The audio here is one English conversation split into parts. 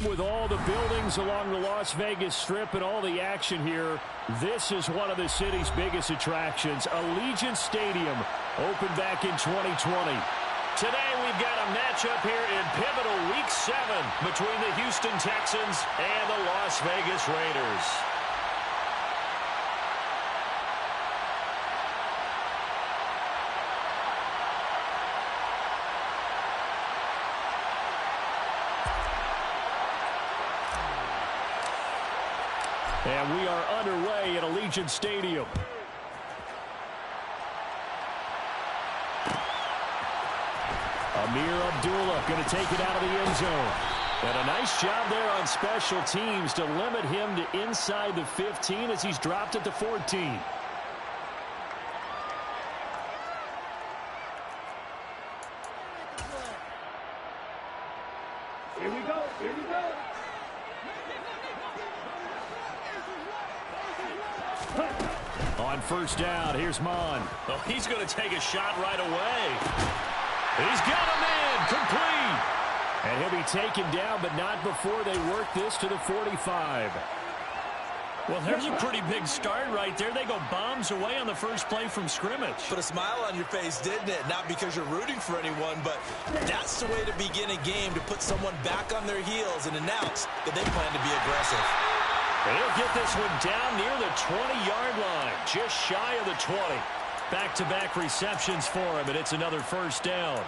Even with all the buildings along the Las Vegas Strip and all the action here, this is one of the city's biggest attractions. Allegiant Stadium opened back in 2020. Today we've got a matchup here in pivotal Week 7 between the Houston Texans and the Las Vegas Raiders. And we are underway at Allegiant Stadium. Amir Abdullah going to take it out of the end zone. And a nice job there on special teams to limit him to inside the 15 as he's dropped at the 14. Here we go. Here we go. On first down, here's Mon. Oh, he's going to take a shot right away. He's got him in, complete. And he'll be taken down, but not before they work this to the 45. Well, there's a pretty big start right there. They go bombs away on the first play from scrimmage. Put a smile on your face, didn't it? Not because you're rooting for anyone, but that's the way to begin a game, to put someone back on their heels and announce that they plan to be aggressive. And he'll get this one down near the 20-yard line, just shy of the 20. Back-to-back receptions for him, and it's another first down.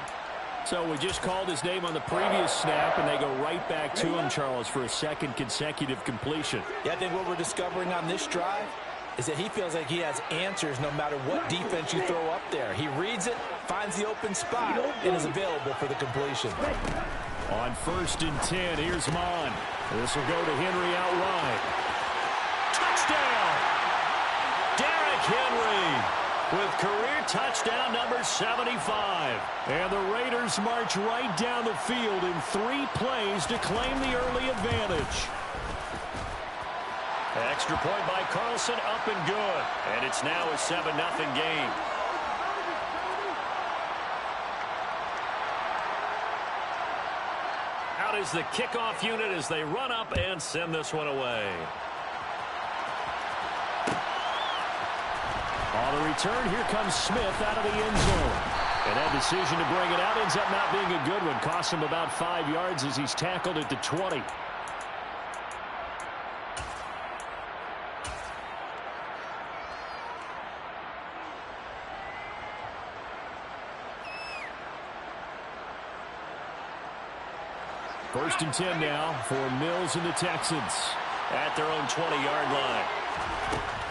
So we just called his name on the previous snap, and they go right back to him, Charles, for a second consecutive completion. Yeah, I think what we're discovering on this drive is that he feels like he has answers no matter what defense you throw up there. He reads it, finds the open spot, and is available for the completion. On first and 10, here's Mon. This will go to Henry out wide. Touchdown! Derrick Henry with career touchdown number 75. And the Raiders march right down the field in 3 plays to claim the early advantage. Extra point by Carlson, up and good. And it's now a 7-0 game. Out is the kickoff unit as they run up and send this one away. On the return, here comes Smith out of the end zone. And that decision to bring it out ends up not being a good one. Costs him about 5 yards as he's tackled at the 20. First and 10 now for Mills and the Texans at their own 20-yard line.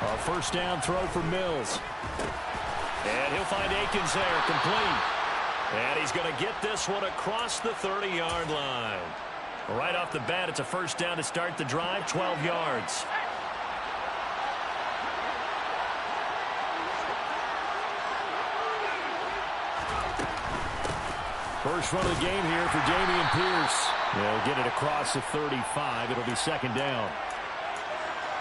A first down throw for Mills. And he'll find Akins there, complete. And he's going to get this one across the 30-yard line. Right off the bat, it's a first down to start the drive, 12 yards. First run of the game here for Dameon Pierce. They'll get it across the 35. It'll be second down.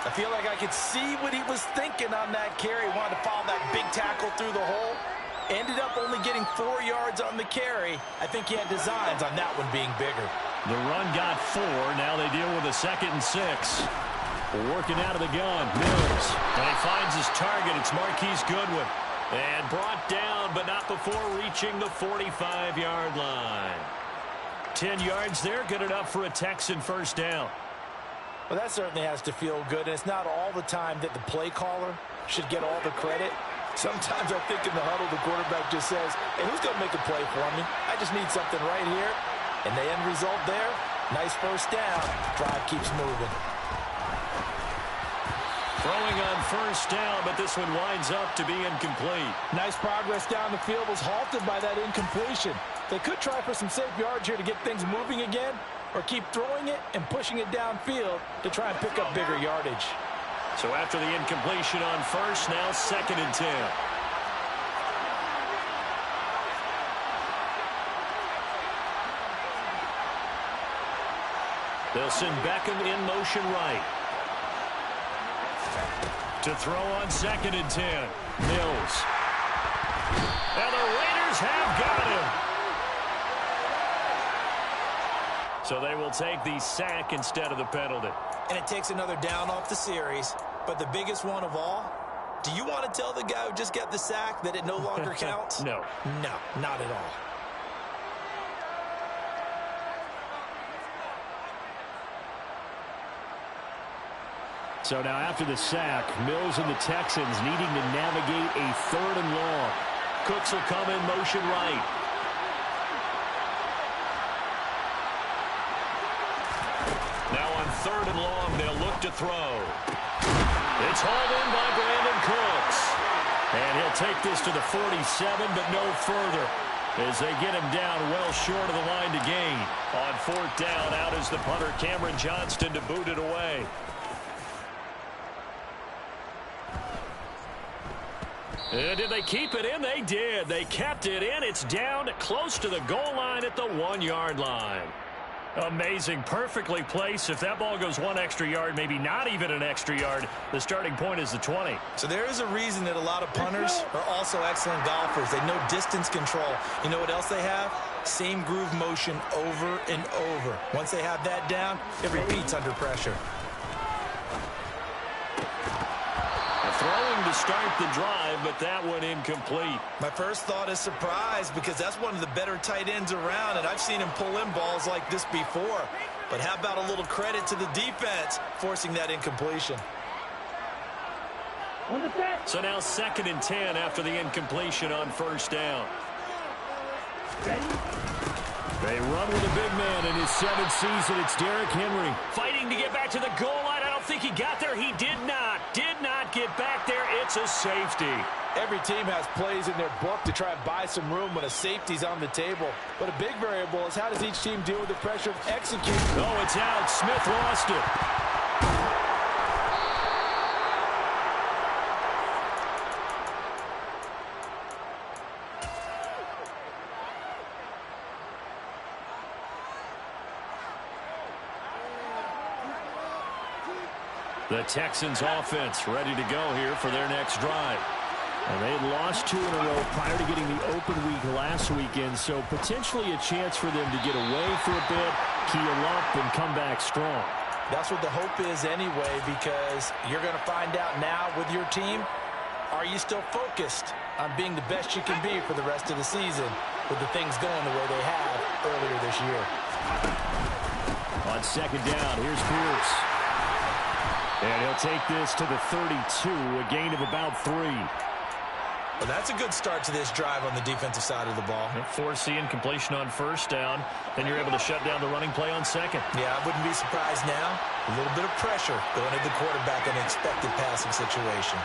I feel like I could see what he was thinking on that carry. Wanted to follow that big tackle through the hole. Ended up only getting 4 yards on the carry. I think he had designs on that one being bigger. The run got 4. Now they deal with a 2nd and 6. Working out of the gun, Mills. And he finds his target. It's Marquise Goodwin. And brought down, but not before reaching the 45-yard line. 10 yards there, good enough for a Texan first down. Well, that certainly has to feel good. And it's not all the time that the play caller should get all the credit. Sometimes I think in the huddle, the quarterback just says, hey, who's going to make a play for me? I just need something right here. And the end result there, nice first down. Drive keeps moving. Throwing on first down, but this one winds up to be incomplete. Nice progress down the field, was halted by that incompletion. They could try for some safe yards here to get things moving again, or keep throwing it and pushing it downfield to try and pick up bigger yardage. So after the incompletion on first, now 2nd and 10. They'll send Beckham in motion right. To throw on 2nd and 10. Mills. And the Raiders have got him. So they will take the sack instead of the penalty. And it takes another down off the series. But the biggest one of all, do you want to tell the guy who just got the sack that it no longer counts? No. No, not at all. So now after the sack, Mills and the Texans needing to navigate a 3rd and long. Cooks will come in motion right. Now on 3rd and long, they'll look to throw. It's hauled in by Brandon Cooks. And he'll take this to the 47, but no further, as they get him down well short of the line to gain. On 4th down, out is the punter, Cameron Johnston, to boot it away. And did they keep it in? They did. They kept it in. It's down close to the goal line at the 1-yard line. Amazing. Perfectly placed. If that ball goes 1 extra yard, maybe not even an extra yard, the starting point is the 20. So there is a reason that a lot of punters are also excellent golfers. They know distance control. You know what else they have? Same groove motion over and over. Once they have that down, it repeats under pressure. Throwing to start the drive, but that one incomplete. My first thought is surprise, because that's one of the better tight ends around, and I've seen him pull in balls like this before. But how about a little credit to the defense forcing that incompletion? So now 2nd and 10 after the incompletion on 1st down. They run with a big man in his 7th season. It's Derrick Henry. Fighting to get back to the goal line. I don't think he got there. He did not get back there. It's a safety. Every team has plays in their book to try and buy some room when a safety's on the table. But a big variable is how does each team deal with the pressure of executing. Oh, it's out. Smith lost it. The Texans offense ready to go here for their next drive. And they had lost 2 in a row prior to getting the open week last weekend, so potentially a chance for them to get away for a bit, keel up, and come back strong. That's what the hope is anyway, because you're going to find out now with your team, are you still focused on being the best you can be for the rest of the season with the things going the way they have earlier this year. On 2nd down, here's Pierce. And he'll take this to the 32, a gain of about 3. Well, that's a good start to this drive on the defensive side of the ball. Foreseeing completion on 1st down, then you're able to shut down the running play on 2nd. Yeah, I wouldn't be surprised now. A little bit of pressure going at the quarterback in an expected passing situation.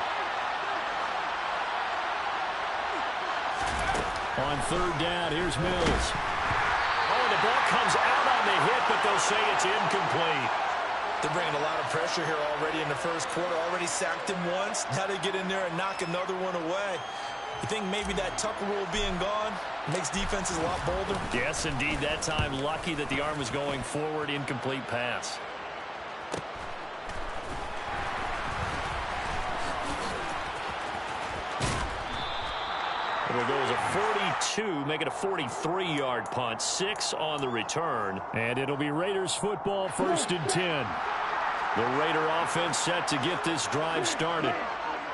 On 3rd down, here's Mills. Oh, the ball comes out on the hit, but they'll say it's incomplete. They're bringing a lot of pressure here already in the 1st quarter. Already sacked him once. Now they get in there and knock another one away. You think maybe that Tucker rule being gone makes defenses a lot bolder? Yes, indeed. That time, lucky that the arm was going forward. Incomplete pass. It'll go as a 42, make it a 43-yard punt. 6 on the return. And it'll be Raiders football, 1st and 10. The Raider offense set to get this drive started.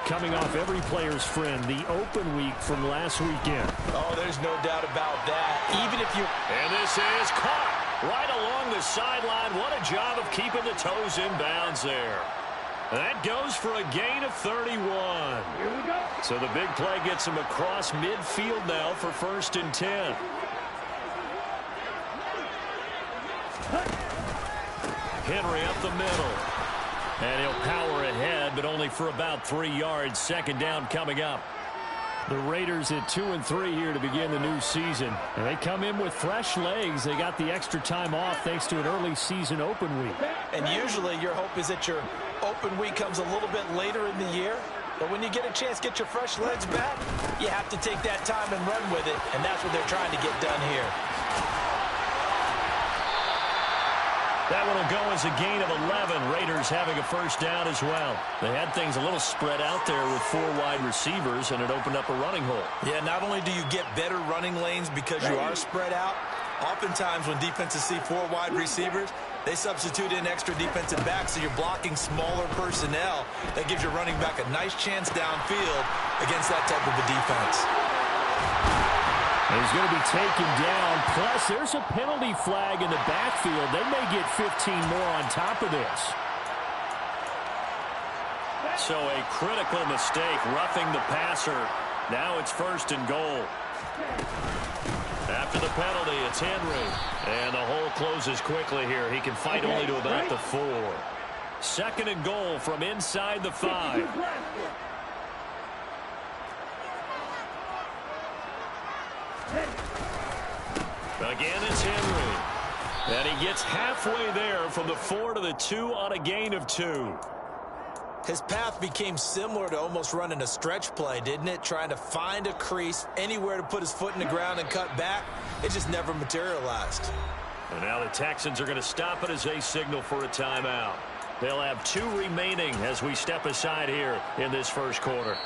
Coming off every player's friend, the open week from last weekend. Oh, there's no doubt about that. Even if you... And this is caught right along the sideline. What a job of keeping the toes in bounds there. That goes for a gain of 31. Here we go. So the big play gets him across midfield now for 1st and 10. Henry up the middle. And he'll power ahead, but only for about 3 yards. 2nd down coming up. The Raiders at 2-3 here to begin the new season. And they come in with fresh legs. They got the extra time off thanks to an early season open week. And usually your hope is that your open week comes a little bit later in the year. But when you get a chance to get your fresh legs back, you have to take that time and run with it. And that's what they're trying to get done here. That one will go as a gain of 11. Raiders having a 1st down as well. They had things a little spread out there with 4 wide receivers, and it opened up a running hole. Yeah, not only do you get better running lanes because you are spread out, Oftentimes when defenses see 4 wide receivers, they substitute in extra defensive backs, so you're blocking smaller personnel. That gives your running back a nice chance downfield against that type of a defense. He's going to be taken down. Plus, there's a penalty flag in the backfield. They may get 15 more on top of this. So a critical mistake, roughing the passer. Now it's 1st and goal. After the penalty, it's Henry. And the hole closes quickly here. He can fight only to about the 4. 2nd and goal from inside the 5. Again, it's Henry. And he gets halfway there from the 4 to the 2 on a gain of 2. His path became similar to almost running a stretch play, didn't it? Trying to find a crease, anywhere to put his foot in the ground and cut back. It just never materialized. And now the Texans are going to stop it as they signal for a timeout. They'll have 2 remaining as we step aside here in this first quarter.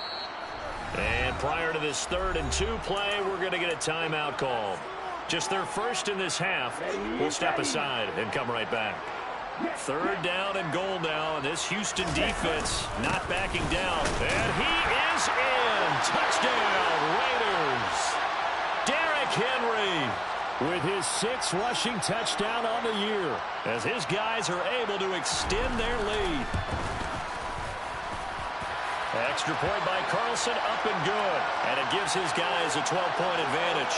And prior to this 3rd and 2 play, we're going to get a timeout called. Just their first in this half. We'll step aside and come right back. 3rd down and goal now, and this Houston defense not backing down. And he is in. Touchdown, Raiders. Derrick Henry with his 6th rushing touchdown on the year, as his guys are able to extend their lead. Extra point by Carlson, up and good. And it gives his guys a 12-point advantage.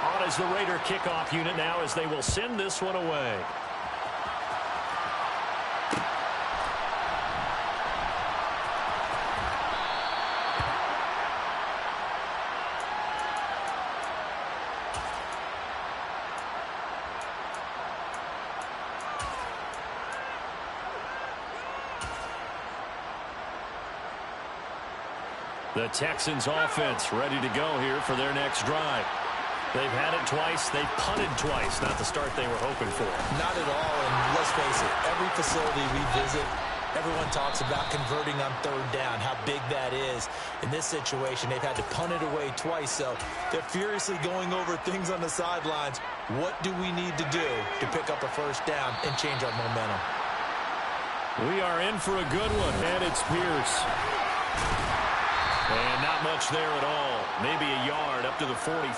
On is the Raider kickoff unit now as they will send this one away. The Texans offense ready to go here for their next drive. They've had it twice. They've punted twice. Not the start they were hoping for. Not at all, and let's face it, every facility we visit, everyone talks about converting on 3rd down, how big that is. In this situation, they've had to punt it away twice, so they're furiously going over things on the sidelines. What do we need to do to pick up a 1st down and change our momentum? We are in for a good one, and it's Pierce. And not much there at all. Maybe a yard up to the 43.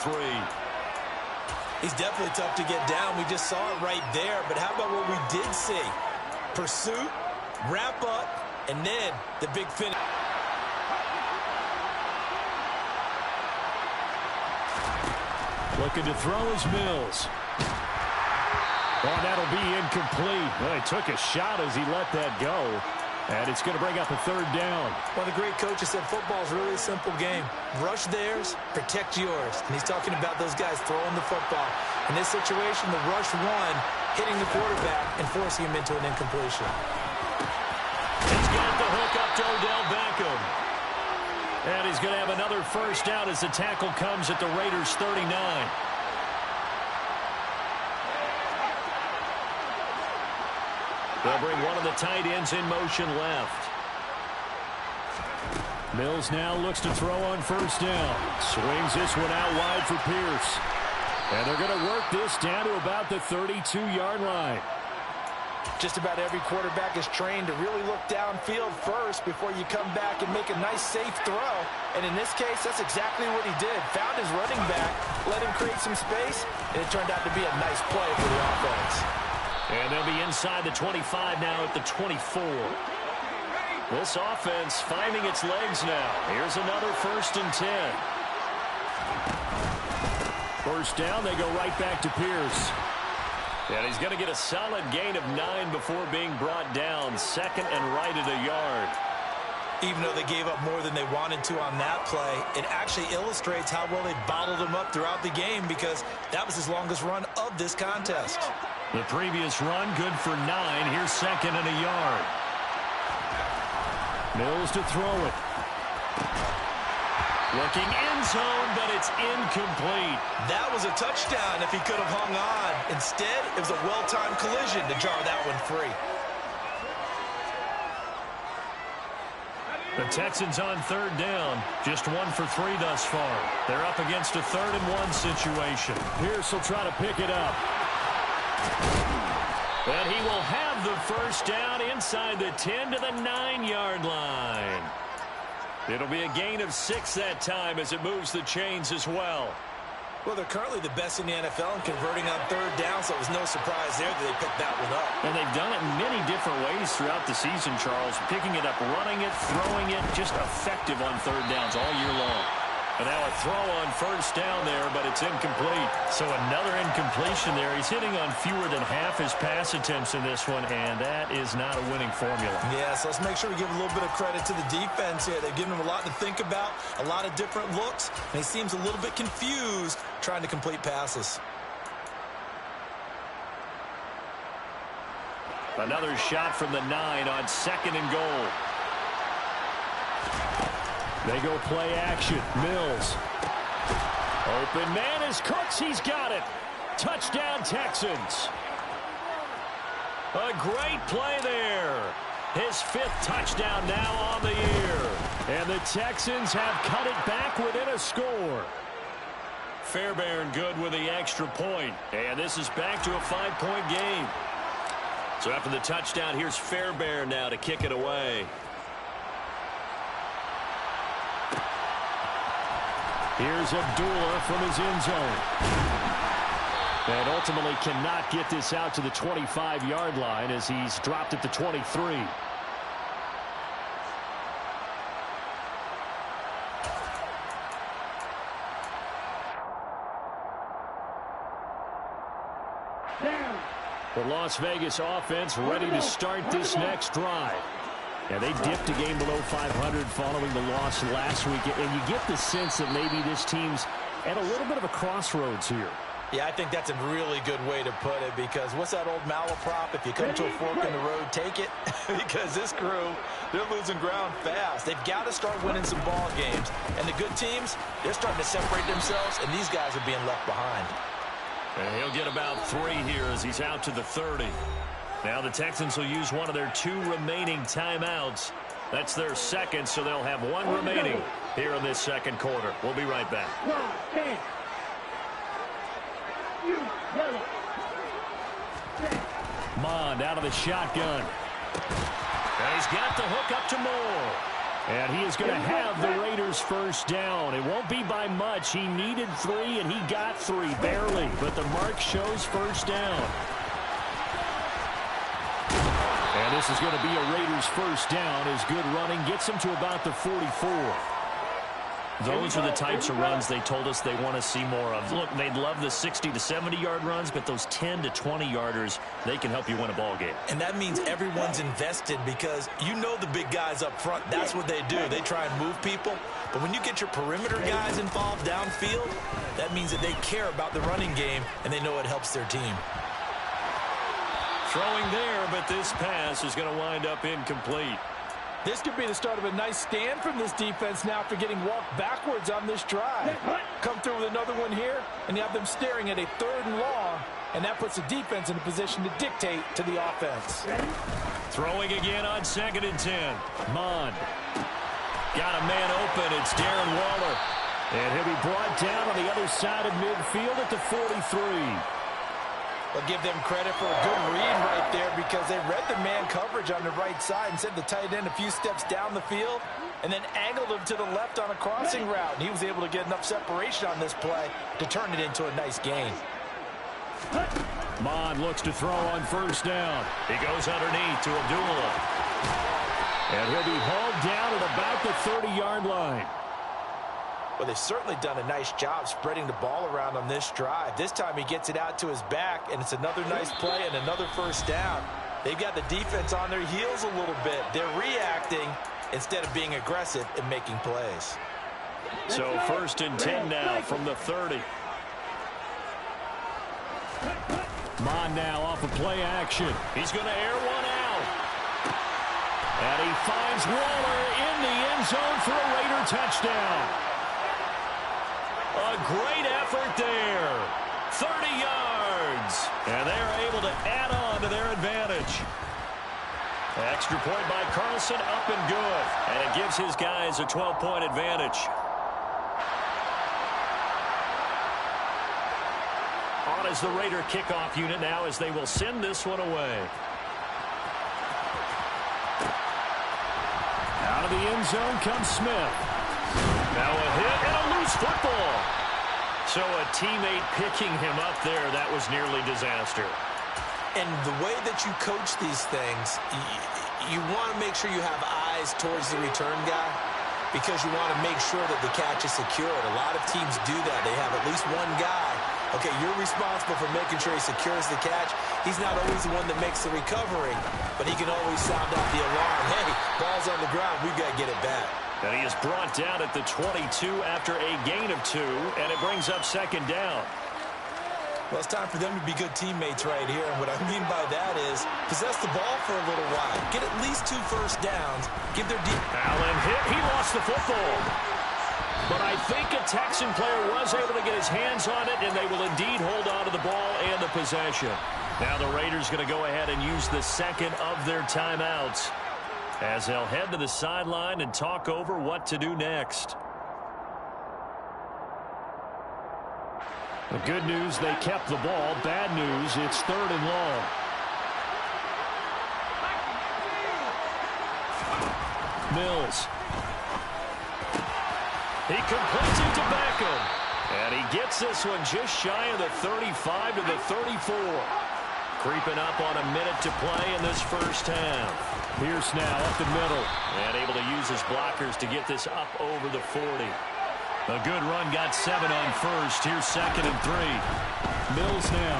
He's definitely tough to get down. We just saw it right there. But how about what we did see? Pursuit, wrap up, and then the big finish. Looking to throw is Mills. Oh, that'll be incomplete. Well, he took a shot as he let that go. And it's going to bring up a 3rd down. Well, the great coach has said football is really a simple game. Rush theirs, protect yours. And he's talking about those guys throwing the football. In this situation, the rush one, hitting the quarterback and forcing him into an incompletion. He's got the hook up to Odell Beckham. And he's going to have another 1st down as the tackle comes at the Raiders' 39. They'll bring one of the tight ends in motion left. Mills now looks to throw on 1st down. Swings this one out wide for Pierce. And they're going to work this down to about the 32-yard line. Just about every quarterback is trained to really look downfield first before you come back and make a nice, safe throw. And in this case, that's exactly what he did. Found his running back, let him create some space, and it turned out to be a nice play for the offense. And they'll be inside the 25 now at the 24. This offense finding its legs now. Here's another 1st and 10. 1st down, they go right back to Pierce. And he's going to get a solid gain of 9 before being brought down. 2nd and right at a yard. Even though they gave up more than they wanted to on that play, it actually illustrates how well they bottled him up throughout the game because that was his longest run of this contest. The previous run good for 9. Here's 2nd and a yard. Mills to throw it. Looking end zone, but it's incomplete. That was a touchdown if he could have hung on. Instead, it was a well-timed collision to jar that one free. The Texans on third down, just 1 for 3 thus far. They're up against a 3rd and 1 situation. Pierce will try to pick it up. And he will have the first down inside the 10 to the 9-yard line. It'll be a gain of 6 that time as it moves the chains as well. Well, they're currently the best in the NFL in converting on third down, so it was no surprise there that they picked that one up. And they've done it in many different ways throughout the season, Charles. Picking it up, running it, throwing it, just effective on third downs all year long. And now a throw on first down there, but it's incomplete. So another incompletion there. He's hitting on fewer than half his pass attempts in this one, and that is not a winning formula. Yeah, so let's make sure we give a little bit of credit to the defense here. They've given him a lot to think about, a lot of different looks, and he seems a little bit confused trying to complete passes. Another shot from the 9 on 2nd and goal. They go play action. Mills. Open man is Cooks. He's got it. Touchdown, Texans. A great play there. His 5th touchdown now on the year. And the Texans have cut it back within a score. Fairbairn good with the extra point. And this is back to a 5-point game. So after the touchdown, here's Fairbairn now to kick it away. Here's Abdullah from his end zone. And ultimately cannot get this out to the 25-yard line as he's dropped at the 23. The Las Vegas offense ready to start this next drive. Yeah, they dipped a game below 500 following the loss last week, and you get the sense that maybe this team's at a little bit of a crossroads here. Yeah, I think that's a really good way to put it, because what's that old malaprop? If you come to a fork in the road, take it. Because this crew, they're losing ground fast. They've got to start winning some ball games. And the good teams, they're starting to separate themselves, and these guys are being left behind. And he'll get about 3 here as he's out to the 30. Now the Texans will use one of their 2 remaining timeouts. That's their 2nd, so they'll have 1 remaining here in this 2nd quarter. We'll be right back. Mond out of the shotgun. And he's got the hook up to Moore. And he is going to have the Raiders first down. It won't be by much. He needed 3, and he got 3, barely. But the mark shows first down. And this is going to be a Raiders first down as good running gets them to about the 44. Those are the types of runs they told us they want to see more of. Look, they'd love the 60 to 70-yard runs, but those 10 to 20-yarders, they can help you win a ball game. And that means everyone's invested, because you know the big guys up front, that's what they do. They try and move people. But when you get your perimeter guys involved downfield, that means that they care about the running game, and they know it helps their team. Throwing there, but this pass is going to wind up incomplete. This could be the start of a nice stand from this defense now after getting walked backwards on this drive. Come through with another one here, and you have them staring at a 3rd and long, and that puts the defense in a position to dictate to the offense. Throwing again on 2nd and 10. Mond. Got a man open. It's Darren Waller. And he'll be brought down on the other side of midfield at the 43. I'll give them credit for a good read right there, because they read the man coverage on the right side and sent the tight end a few steps down the field and then angled him to the left on a crossing route. And he was able to get enough separation on this play to turn it into a nice gain. Mond looks to throw on first down. He goes underneath to Abdullah. And he'll be hauled down at about the 30-yard line. Well, they've certainly done a nice job spreading the ball around on this drive. This time he gets it out to his back, and it's another nice play and another first down. They've got the defense on their heels a little bit. They're reacting instead of being aggressive and making plays. So 1st and 10 now from the 30. Mond now off of play action. He's going to air one out. And he finds Waller in the end zone for a Raider touchdown. A great effort there. 30 yards. And they're able to add on to their advantage. Extra point by Carlson, up and good. And it gives his guys a 12-point advantage. On is the Raider kickoff unit now as they will send this one away. Out of the end zone comes Smith. Now a hit and a loose football. So a teammate picking him up there, that was nearly disaster. And the way that you coach these things, you want to make sure you have eyes towards the return guy because you want to make sure that the catch is secured. A lot of teams do that. They have at least one guy. Okay, you're responsible for making sure he secures the catch. He's not always the one that makes the recovery, but he can always sound out the alarm. Hey, ball's on the ground. We've got to get it back. And he is brought down at the 22 after a gain of 2, and it brings up second down. Well, it's time for them to be good teammates right here. And what I mean by that is possess the ball for a little while. Get at least 2 first downs. Give their deep. Allen hit. He lost the football. But I think a Texan player was able to get his hands on it, and they will indeed hold on to the ball and the possession. Now the Raiders going to go ahead and use the second of their timeouts as they'll head to the sideline and talk over what to do next. The good news, they kept the ball. Bad news, it's 3rd and long. Mills. He completes it to Beckham. And he gets this one just shy of the 35 to the 34. Creeping up on a minute to play in this first half. Pierce now up the middle. And able to use his blockers to get this up over the 40. A good run, got 7 on first. Here's 2nd and 3. Mills now.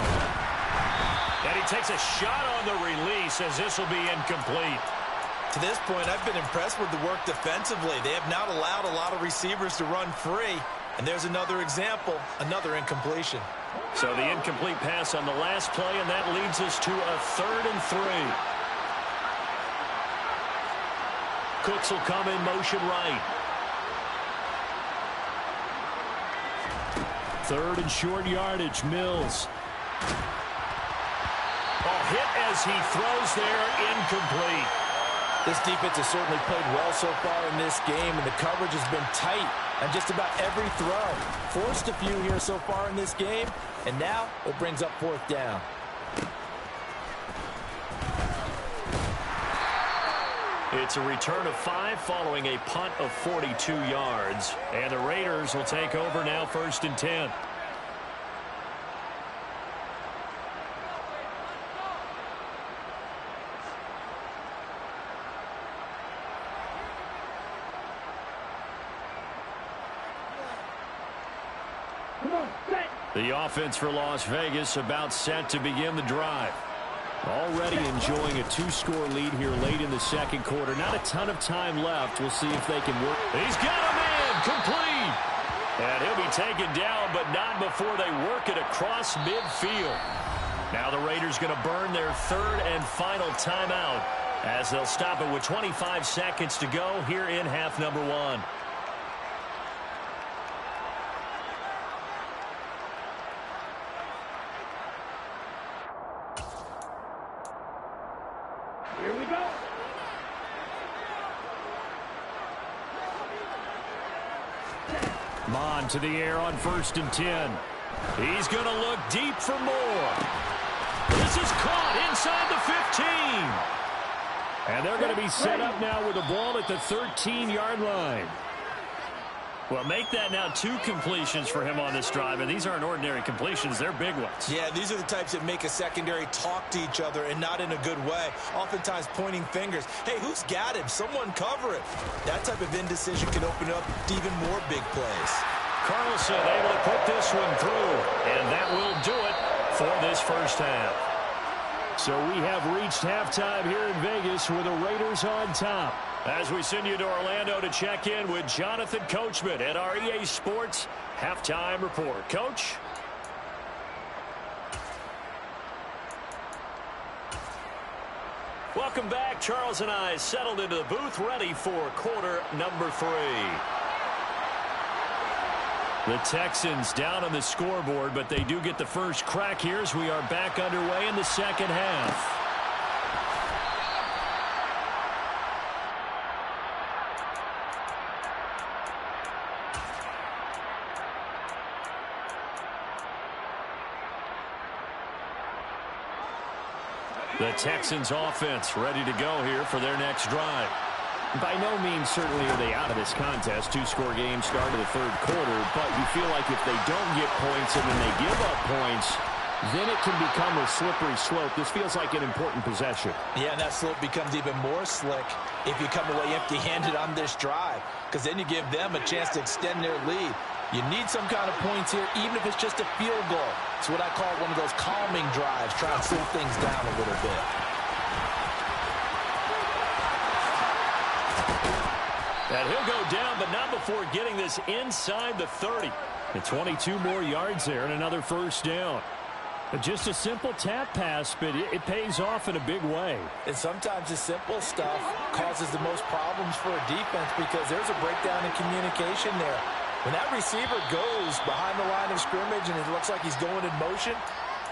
And he takes a shot on the release as this will be incomplete. To this point, I've been impressed with the work defensively. They have not allowed a lot of receivers to run free. And there's another example, another incompletion. So the incomplete pass on the last play, and that leads us to a 3rd and 3. Cooks will come in motion right. 3rd and short yardage, Mills. Ball hit as he throws there, incomplete. This defense has certainly played well so far in this game, and the coverage has been tight on just about every throw. Forced a few here so far in this game, and now it brings up 4th down. It's a return of 5 following a punt of 42 yards. And the Raiders will take over now 1st and 10. The offense for Las Vegas about set to begin the drive. Already enjoying a 2-score lead here late in the second quarter. Not a ton of time left. We'll see if they can work. He's got a man complete. And he'll be taken down, but not before they work it across midfield. Now the Raiders going to burn their 3rd and final timeout as they'll stop it with 25 seconds to go here in half number 1. Here we go. Mon to the air on 1st and 10. He's going to look deep for more. This is caught inside the 15. And they're going to be set up now with the ball at the 13-yard line. Well, make that now 2 completions for him on this drive, and these aren't ordinary completions. They're big ones. Yeah, these are the types that make a secondary talk to each other and not in a good way. Oftentimes pointing fingers. Hey, who's got him? Someone cover it. That type of indecision can open up to even more big plays. Carlson able to put this one through, and that will do it for this first half. So we have reached halftime here in Vegas with the Raiders on top. As we send you to Orlando to check in with Jonathan Coachman at our EA Sports Halftime Report. Coach? Welcome back. Charles and I settled into the booth ready for quarter number 3. The Texans down on the scoreboard, but they do get the first crack here as we are back underway in the second half. The Texans offense ready to go here for their next drive. By no means certainly are they out of this contest. Two-score game start of the third quarter, but you feel like if they don't get points and then they give up points, then it can become a slippery slope. This feels like an important possession. Yeah, and that slope becomes even more slick if you come away empty-handed on this drive, because then you give them a chance to extend their lead. You need some kind of points here, even if it's just a field goal. It's what I call one of those calming drives, try and slow things down a little bit. And he'll go down, but not before getting this inside the 30. And 22 more yards there and another first down. Just a simple tap pass, but it pays off in a big way. And sometimes the simple stuff causes the most problems for a defense because there's a breakdown in communication there. When that receiver goes behind the line of scrimmage and it looks like he's going in motion,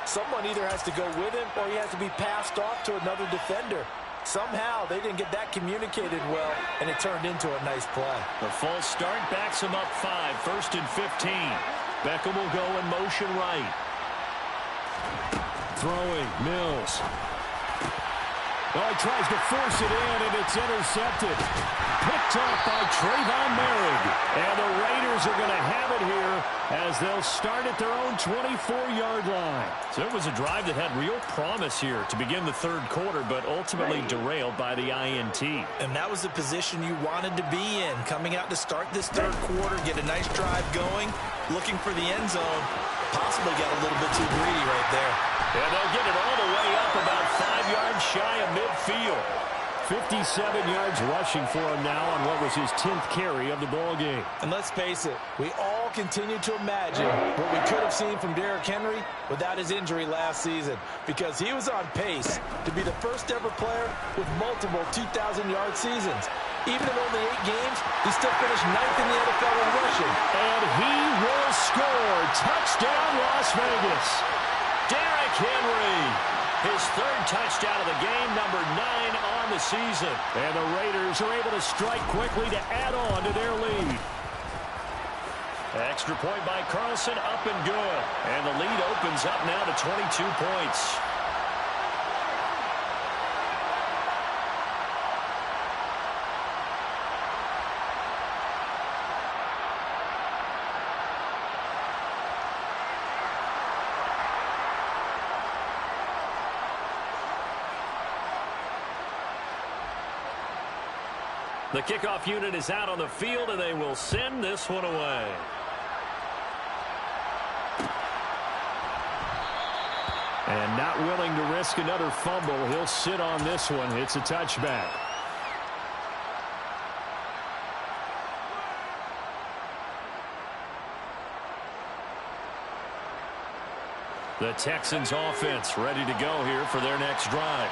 someone either has to go with him or he has to be passed off to another defender. Somehow they didn't get that communicated well, and it turned into a nice play. The false start backs him up 5, 1st and 15. Beckham will go in motion right. Throwing, Mills. Oh, he tries to force it in, and it's intercepted. Picked off by Trayvon Merrick. And the Raiders are going to have it here as they'll start at their own 24-yard line. So it was a drive that had real promise here to begin the third quarter, but ultimately derailed by the INT. And that was the position you wanted to be in, coming out to start this third quarter, get a nice drive going, looking for the end zone. Possibly got a little bit too greedy right there. And they'll get it all the way up about 5 yards shy of midfield. 57 yards rushing for him now on what was his 10th carry of the ball game. And let's face it, we all continue to imagine what we could have seen from Derrick Henry without his injury last season, because he was on pace to be the first ever player with multiple 2,000-yard seasons. Even in only 8 games, he still finished 9th in the NFL in rushing. And he will score. Touchdown, Las Vegas. Derrick Henry, his 3rd touchdown of the game, number 9 on the season. And the Raiders are able to strike quickly to add on to their lead. Extra point by Carlson, up and good. And the lead opens up now to 22 points. The kickoff unit is out on the field, and they will send this one away. And not willing to risk another fumble, he'll sit on this one. It's a touchback. The Texans offense ready to go here for their next drive.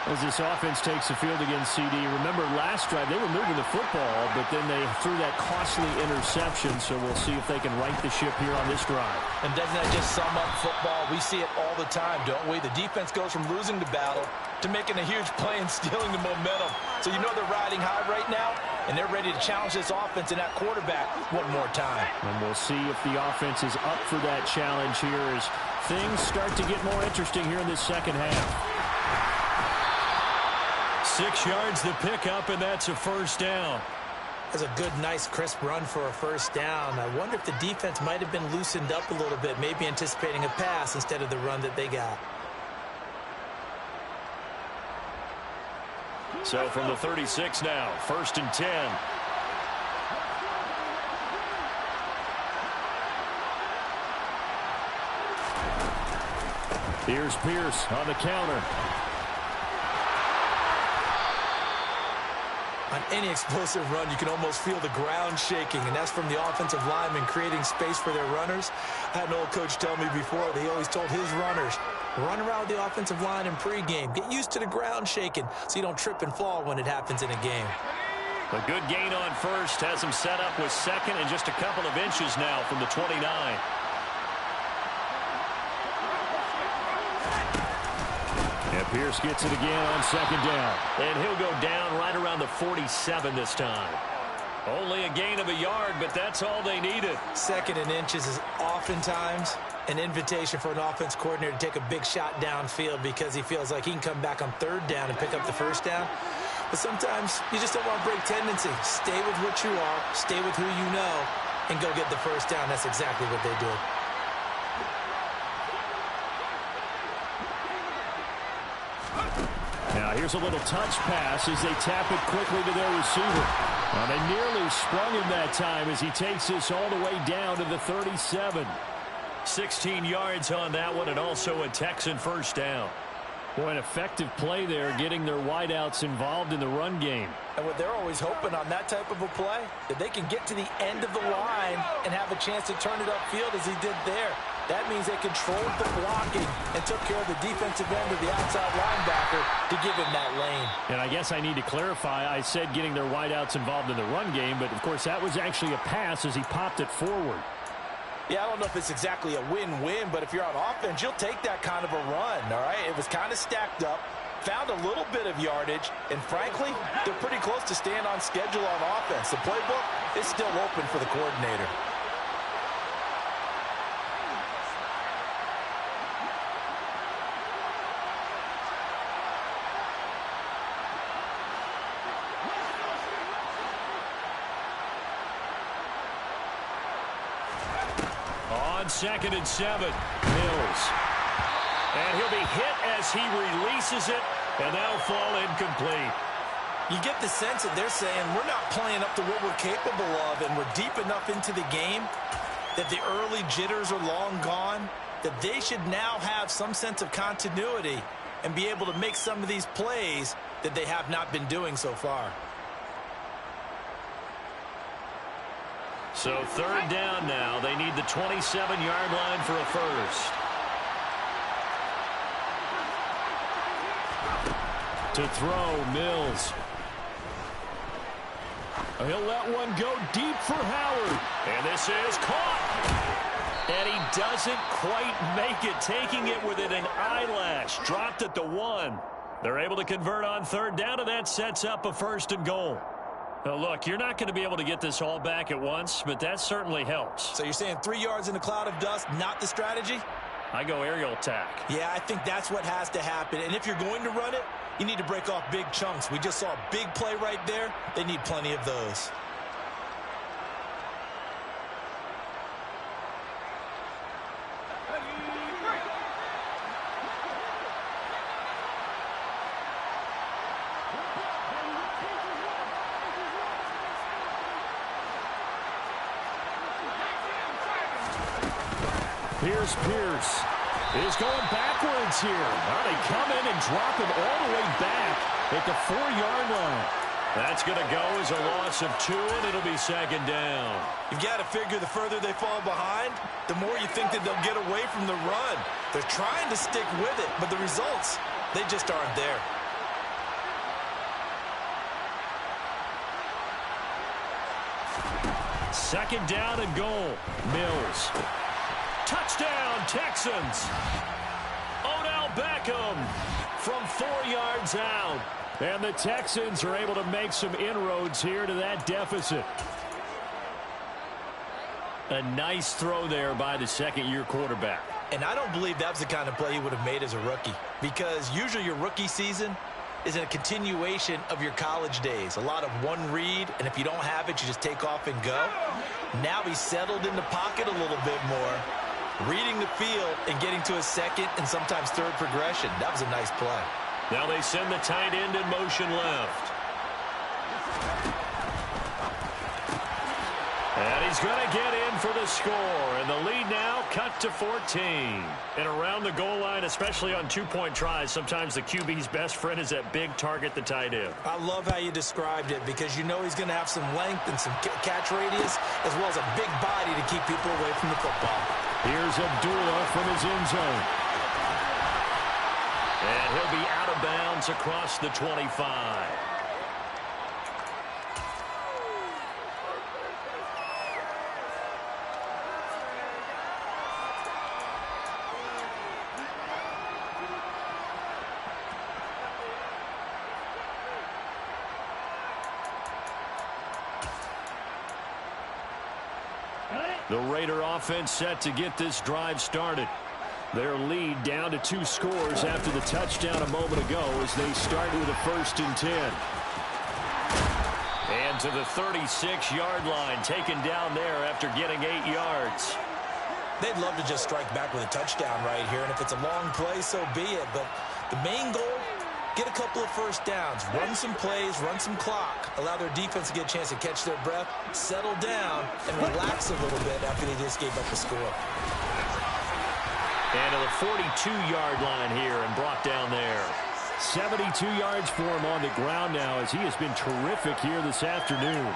As this offense takes the field against CD, remember last drive they were moving the football, but then they threw that costly interception, so we'll see if they can right the ship here on this drive. And doesn't that just sum up football? We see it all the time, don't we? The defense goes from losing the battle to making a huge play and stealing the momentum. So you know they're riding high right now, and they're ready to challenge this offense and that quarterback one more time. And we'll see if the offense is up for that challenge here as things start to get more interesting here in this second half. 6 yards to pick up, and that's a first down. That's a good, nice, crisp run for a first down. I wonder if the defense might have been loosened up a little bit, maybe anticipating a pass instead of the run that they got. So from the 36 now, 1st and 10. Here's Pierce on the counter. On any explosive run, you can almost feel the ground shaking, and that's from the offensive linemen creating space for their runners. I had an old coach tell me before that he always told his runners, run around the offensive line in pregame. Get used to the ground shaking so you don't trip and fall when it happens in a game. A good gain on first has him set up with 2nd and just a couple of inches now from the 29. And Pierce gets it again on 2nd down. And he'll go down right around the 47 this time. Only a gain of a yard, but that's all they needed. 2nd and inches is oftentimes an invitation for an offense coordinator to take a big shot downfield because he feels like he can come back on third down and pick up the first down. But sometimes you just don't want to break tendency. Stay with what you are, stay with who you know, and go get the first down. That's exactly what they did. Now here's a little touch pass as they tap it quickly to their receiver. They nearly sprung him that time as he takes this all the way down to the 37. 16 yards on that one, and also a Texan first down. Boy, an effective play there, getting their wideouts involved in the run game. And what they're always hoping on that type of a play, that they can get to the end of the line and have a chance to turn it upfield as he did there. That means they controlled the blocking and took care of the defensive end of the outside linebacker to give him that lane. And I guess I need to clarify, I said getting their wideouts involved in the run game, but of course that was actually a pass as he popped it forward. Yeah, I don't know if it's exactly a win-win, but if you're on offense, you'll take that kind of a run, all right? It was kind of stacked up, found a little bit of yardage, and frankly, they're pretty close to staying on schedule on offense. The playbook is still open for the coordinator. Second and 7, Mills. And he'll be hit as he releases it, and that'll fall incomplete. You get the sense that they're saying we're not playing up to what we're capable of, and we're deep enough into the game that the early jitters are long gone, that they should now have some sense of continuity and be able to make some of these plays that they have not been doing so far. So third down now. They need the 27-yard line for a first. To throw, Mills. He'll let one go deep for Howard. And this is caught. And he doesn't quite make it, taking it within an eyelash. Dropped it to 1. They're able to convert on third down, and that sets up a first and goal. Now, look, you're not going to be able to get this all back at once, but that certainly helps. So you're saying 3 yards in a cloud of dust, not the strategy? I go aerial attack. Yeah, I think that's what has to happen. And if you're going to run it, you need to break off big chunks. We just saw a big play right there. They need plenty of those. Here's Pierce. He's going backwards here. Well, they come in and drop him all the way back at the 4-yard line. That's going to go as a loss of 2, and it'll be second down. You've got to figure the further they fall behind, the more you think that they'll get away from the run. They're trying to stick with it, but the results, they just aren't there. Second down and goal. Mills. Touchdown, Texans. Odell Beckham from 4 yards out. And the Texans are able to make some inroads here to that deficit. A nice throw there by the second-year quarterback. And I don't believe that was the kind of play he would have made as a rookie, because usually your rookie season is a continuation of your college days. A lot of one read, and if you don't have it, you just take off and go. Now he's settled in the pocket a little bit more, reading the field and getting to a second and sometimes third progression. That was a nice play. Now they send the tight end in motion left. And he's going to get in for the score. And the lead now cut to 14. And around the goal line, especially on two-point tries, sometimes the QB's best friend is that big target, the tight end. I love how you described it, because you know he's going to have some length and some catch radius, as well as a big body to keep people away from the football. Here's Abdullah from his end zone. And he'll be out of bounds across the 25. The Raider offense set to get this drive started. Their lead down to 2 scores after the touchdown a moment ago as they start with a 1st and 10. And to the 36-yard line, taken down there after getting 8 yards. They'd love to just strike back with a touchdown right here, and if it's a long play, so be it. But the main goal, get a couple of first downs, run some plays, run some clock, allow their defense to get a chance to catch their breath, settle down, and relax a little bit after they just gave up the score. And to the 42-yard line here and brought down there. 72 yards for him on the ground now as he has been terrific here this afternoon.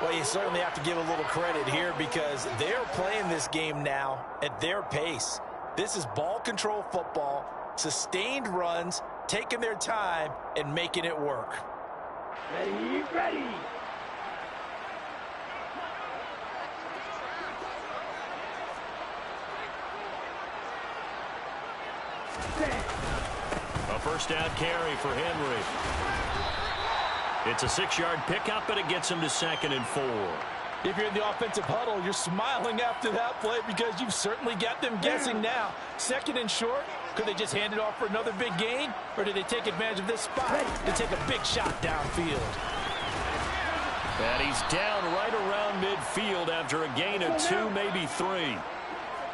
Well, you certainly have to give a little credit here because they're playing this game now at their pace. This is ball control football, sustained runs, taking their time and making it work. Ready, ready. A first down carry for Henry. It's a 6-yard pickup, but it gets him to 2nd and 4. If you're in the offensive huddle, you're smiling after that play because you've certainly got them guessing now. 2nd and short, could they just hand it off for another big gain? Or do they take advantage of this spot to take a big shot downfield? And he's down right around midfield after a gain of 2, maybe 3.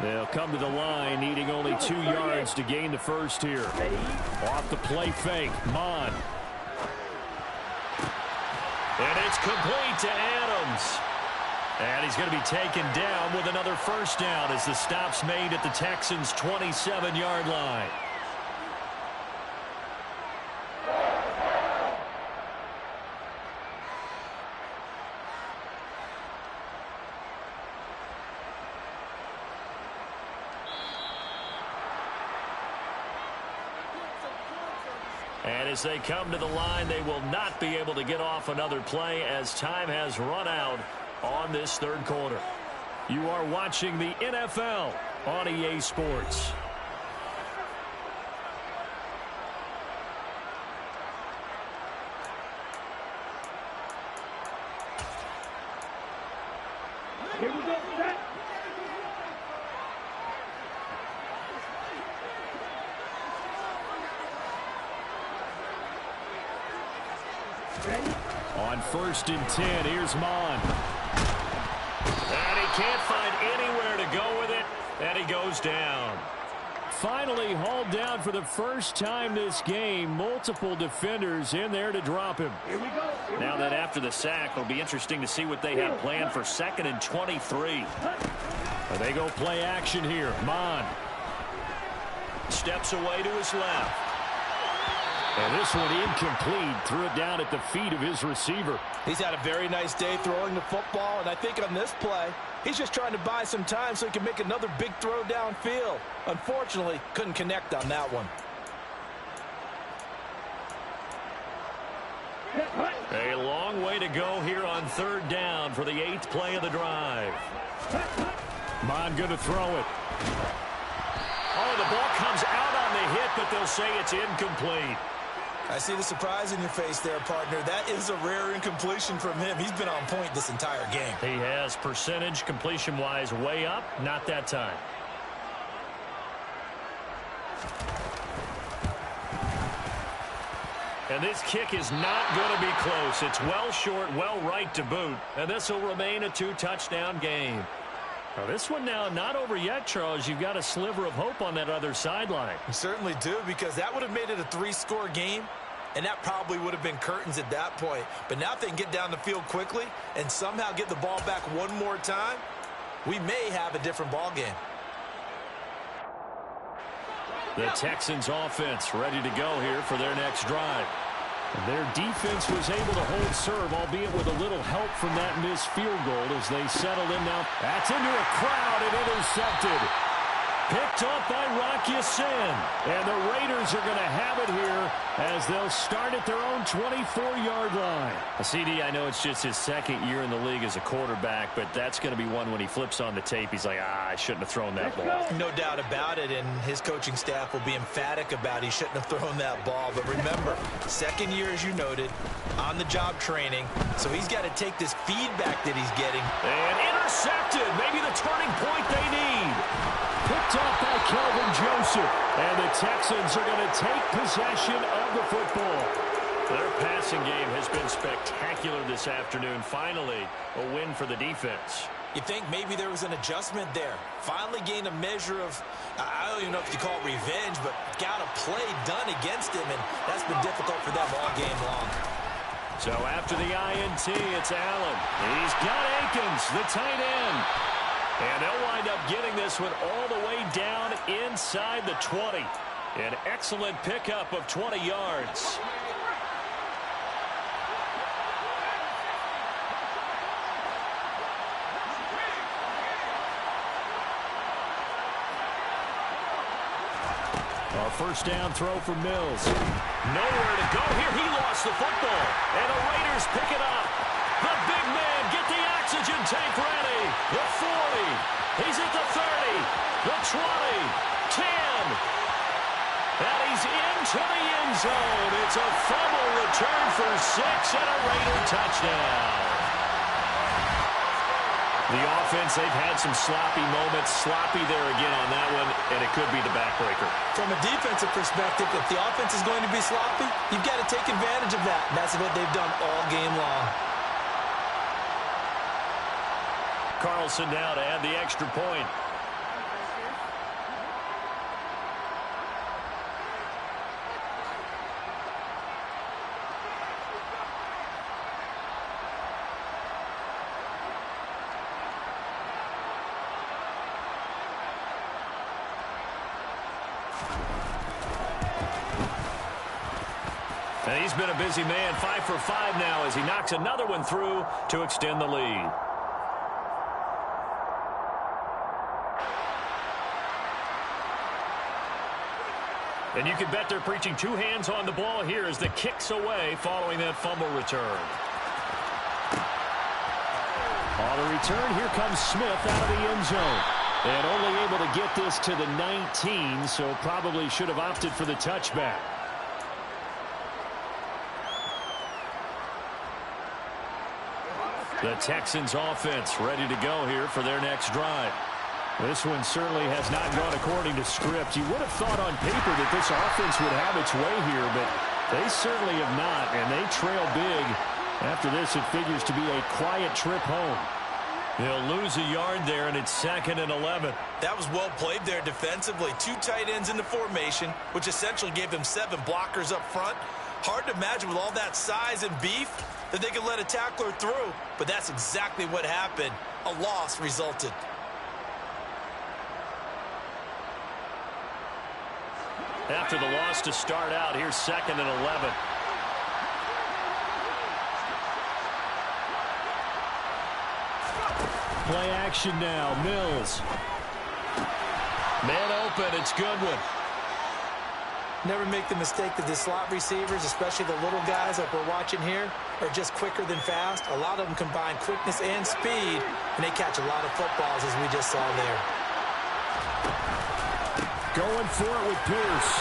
They'll come to the line, needing only 2 yards to gain the first here. Off the play fake, Mon. And it's complete to Adams. And he's going to be taken down with another first down as the stop's made at the Texans' 27-yard line. And as they come to the line, they will not be able to get off another play as time has run out on this 3rd quarter. You are watching the NFL on EA Sports. Here we go, set. Ready? On 1st and 10, here's Mon. And he can't find anywhere to go with it, and he goes down. Finally hauled down for the first time this game. Multiple defenders in there to drop him. Here we go. Now that after the sack, it'll be interesting to see what they have planned for 2nd and 23. They go play action here. Mon. Steps away to his left. And this one incomplete. Threw it down at the feet of his receiver. He's had a very nice day throwing the football, and I think on this play, he's just trying to buy some time so he can make another big throw downfield. Unfortunately, couldn't connect on that one. A long way to go here on 3rd down for the 8th play of the drive. Mon going to throw it. Oh, the ball comes out on the hit, but they'll say it's incomplete. I see the surprise in your face there, partner. That is a rare incompletion from him. He's been on point this entire game. He has percentage completion-wise way up, not that time. And this kick is not going to be close. It's well short, well right to boot. And this will remain a 2-touchdown game. Now this one now not over yet, Charles. You've got a sliver of hope on that other sideline. You certainly do, because that would have made it a 3-score game, and that probably would have been curtains at that point. But now if they can get down the field quickly and somehow get the ball back one more time, we may have a different ball game. The Texans offense ready to go here for their next drive. Their defense was able to hold serve, albeit with a little help from that missed field goal as they settle in now. That's into a crowd and intercepted. Picked up by Rocky Sin. And the Raiders are going to have it here as they'll start at their own 24-yard line. CD, I know it's just his second year in the league as a quarterback, but that's going to be one when he flips on the tape. He's like, I shouldn't have thrown that ball. No doubt about it, and his coaching staff will be emphatic about he shouldn't have thrown that ball. But remember, second year, as you noted, on-the-job training, so he's got to take this feedback that he's getting. And intercepted. Maybe the turning point they need. Picked up by Kelvin Joseph. And the Texans are going to take possession of the football. Their passing game has been spectacular this afternoon. Finally, a win for the defense. You think maybe there was an adjustment there. Finally gained a measure of, I don't even know if you call it revenge, but got a play done against him, and that's been difficult for them all game long. So after the INT, it's Allen. He's got Akins, the tight end. And they'll wind up getting this one all the way down inside the 20. An excellent pickup of 20 yards. Our first down throw for Mills. Nowhere to go here. He lost the football. And the Raiders pick it up. The big man, get the oxygen tank ready. The 40. He's at the 30. The 20. 10. And he's into the end zone. It's a fumble return for 6 and a Raider touchdown. The offense, they've had some sloppy moments. Sloppy there again on that one, and it could be the backbreaker. From a defensive perspective, if the offense is going to be sloppy, you've got to take advantage of that. And that's what they've done all game long. Carlson now to add the extra point. And he's been a busy man, 5 for 5 now as he knocks another one through to extend the lead. And you can bet they're preaching two hands on the ball here as the kick's away following that fumble return. On the return, here comes Smith out of the end zone. And only able to get this to the 19, so probably should have opted for the touchback. The Texans offense ready to go here for their next drive. This one certainly has not gone according to script. You would have thought on paper that this offense would have its way here, but they certainly have not, and they trail big. After this, it figures to be a quiet trip home. They'll lose a yard there, and it's 2nd and 11. That was well played there defensively. Two tight ends in the formation, which essentially gave them 7 blockers up front. Hard to imagine with all that size and beef that they could let a tackler through, but that's exactly what happened. A loss resulted. After the loss to start out, here's 2nd and 11. Play action now. Mills. Man open. It's Goodwin. Never make the mistake that the slot receivers, especially the little guys like we're watching here, are just quicker than fast. A lot of them combine quickness and speed, and they catch a lot of footballs, as we just saw there. Going for it with Pierce.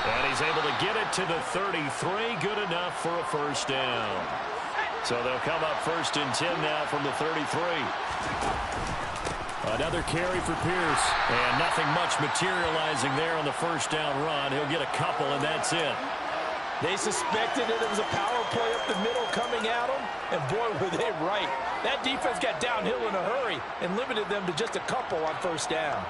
And he's able to get it to the 33. Good enough for a first down. So they'll come up 1st and 10 now from the 33. Another carry for Pierce. And nothing much materializing there on the first down run. He'll get a couple, and that's it. They suspected that it was a power play up the middle coming at them, and boy, were they right. That defense got downhill in a hurry and limited them to just a couple on first down.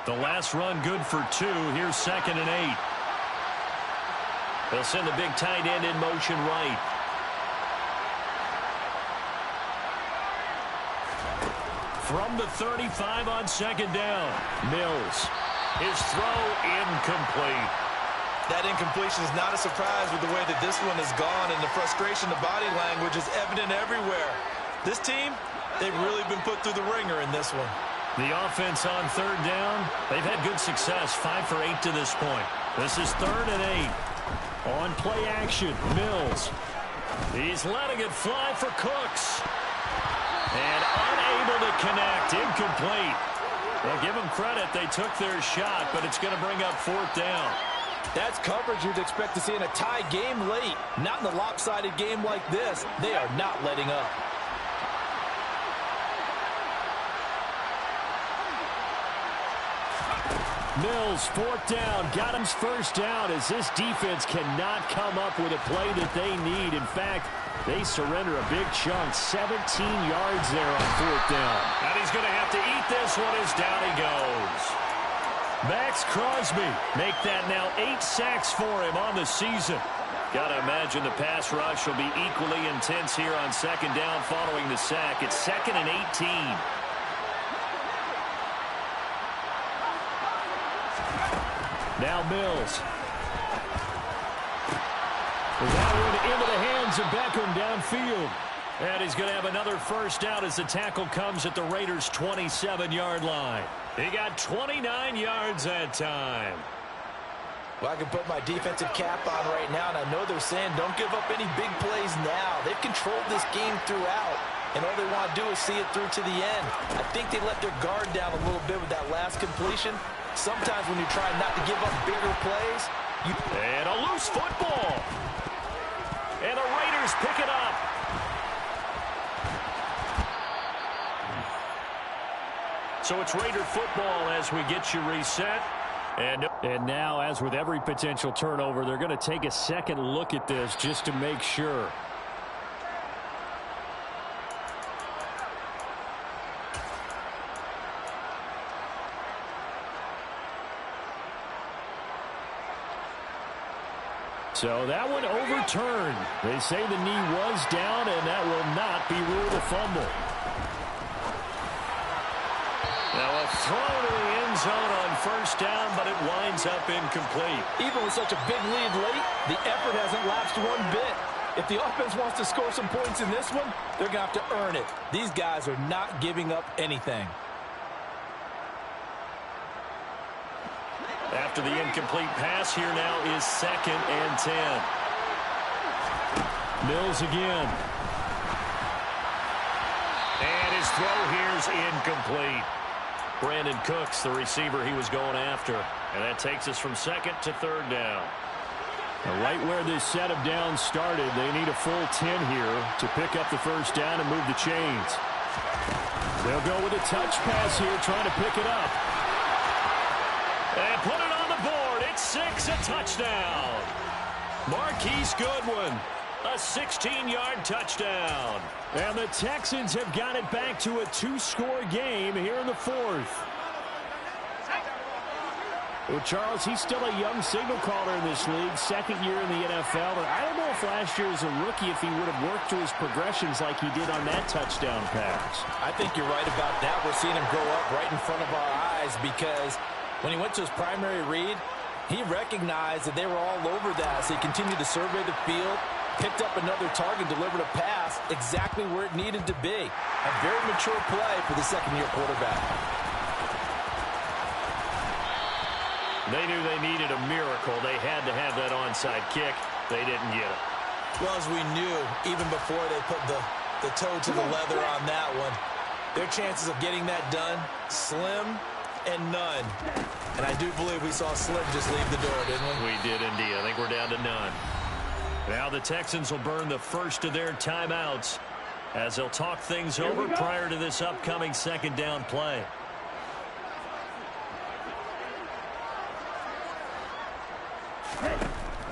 The last run good for 2. Here's 2nd and 8. They'll send the big tight end in motion right. From the 35 on 2nd down. Mills. His throw incomplete. That incompletion is not a surprise with the way that this one has gone, and the frustration, the body language is evident everywhere. This team, they've really been put through the ringer in this one. The offense on third down, they've had good success, 5 for 8 to this point. This is 3rd and 8. On play action, Mills. He's letting it fly for Cooks. And unable to connect, incomplete. Well, give them credit, they took their shot, but it's going to bring up 4th down. That's coverage you'd expect to see in a tie game late. Not in a lopsided game like this. They are not letting up. Mills, 4th down, got him first down as this defense cannot come up with a play that they need. In fact, they surrender a big chunk, 17 yards there on 4th down. And he's going to have to eat this one as down he goes. Max Crosby make that now 8 sacks for him on the season. Got to imagine the pass rush will be equally intense here on 2nd down following the sack. It's 2nd and 18. Now Mills. That one into the hands of Beckham downfield. And he's going to have another first down as the tackle comes at the Raiders' 27-yard line. He got 29 yards that time. Well, I can put my defensive cap on right now, and I know they're saying don't give up any big plays now. They've controlled this game throughout, and all they want to do is see it through to the end. I think they let their guard down a little bit with that last completion. Sometimes when you try not to give up bigger plays, and a loose football. And the Raiders pick it up. So it's Raider football as we get you reset. And now, as with every potential turnover, they're going to take a second look at this just to make sure. So that one overturned. They say the knee was down, and that will not be ruled a fumble. Now a throw to the end zone on first down, but it winds up incomplete. even with such a big lead late, the effort hasn't lapsed one bit. If the offense wants to score some points in this one, they're going to have to earn it. These guys are not giving up anything. After the incomplete pass, here now is 2nd and 10. Mills again. And his throw here's incomplete. Brandon Cooks, the receiver he was going after. And that takes us from 2nd to 3rd down. Now, right where this set of downs started, they need a full 10 here to pick up the first down and move the chains. They'll go with a touch pass here, trying to pick it up. And put it on the board. It's 6, a touchdown. Marquise Goodwin, a 16-yard touchdown. And the Texans have got it back to a 2-score game here in the 4th. Well, Charles, he's still a young signal caller in this league, 2nd year in the NFL. And I don't know if last year as a rookie if he would have worked to his progressions like he did on that touchdown pass. I think you're right about that. We're seeing him grow up right in front of our eyes because when he went to his primary read, he recognized that they were all over that. So he continued to survey the field, picked up another target, delivered a pass exactly where it needed to be. A very mature play for the second-year quarterback. They knew they needed a miracle. They had to have that onside kick. They didn't get it. Well, as we knew, even before they put the toe to the leather on that one, their chances of getting that done, slim and none. And I do believe we saw Slim just leave the door, didn't we? We did indeed. I think we're down to none. Now the Texans will burn the first of their timeouts as they'll talk things over prior to this upcoming 2nd down play.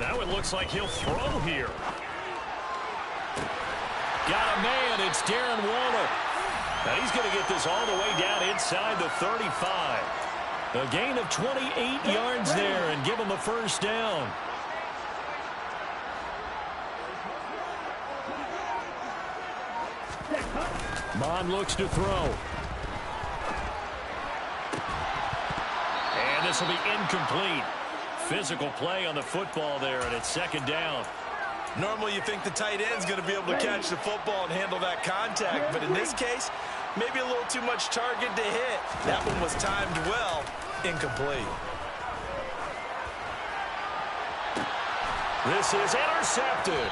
Now it looks like he'll throw here. Got a man. It's Darren Waller. Now he's going to get this all the way down inside the 35. A gain of 28 yards there and give him a first down. Mon looks to throw. And this will be incomplete. Physical play on the football there, and it's 2nd down. Normally you think the tight end's going to be able to catch the football and handle that contact, but in this case, Maybe a little too much target to hit. That one was timed well. Incomplete. This is intercepted.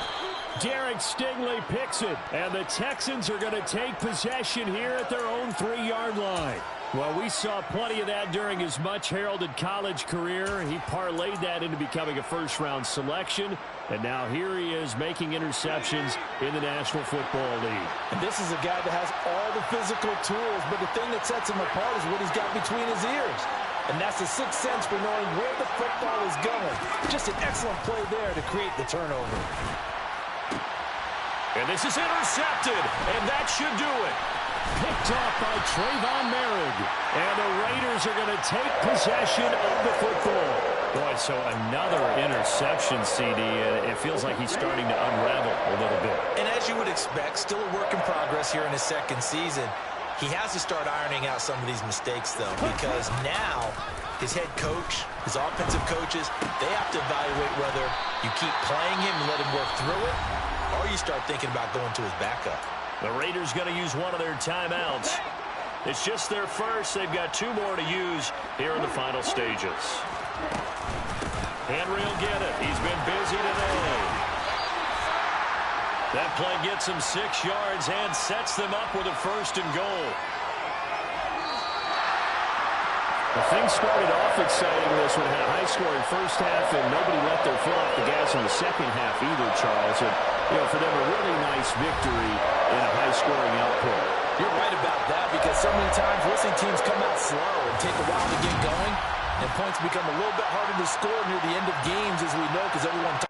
Derek Stingley picks it, and the Texans are going to take possession here at their own 3-yard line. Well, we saw plenty of that during his much-heralded college career. He parlayed that into becoming a first-round selection, and now here he is making interceptions in the National Football League. And this is a guy that has all the physical tools, but the thing that sets him apart is what he's got between his ears. And that's the sixth sense for knowing where the football is going. Just an excellent play there to create the turnover. And this is intercepted, and that should do it. Picked off by Trayvon Merrick. And the Raiders are going to take possession of the football. Boy, so another interception, CD, and it feels like he's starting to unravel a little bit. And as you would expect, still a work in progress here in his second season. He has to start ironing out some of these mistakes, though, because now his head coach, his offensive coaches, they have to evaluate whether you keep playing him and let him work through it, or you start thinking about going to his backup. The Raiders going to use one of their timeouts. It's just their first. They've got 2 more to use here in the final stages. Henry will get it. He's been busy today. That play gets him 6 yards and sets them up with a 1st and goal. The thing started off exciting this one. Had a high-scoring first half, and nobody let their foot off the gas in the second half either, Charles. And, you know, for them, a really nice victory in a high-scoring output. You're right about that, because so many times we'll see teams come out slow and take a while to get going, and points become a little bit harder to score near the end of games, as we know, because everyone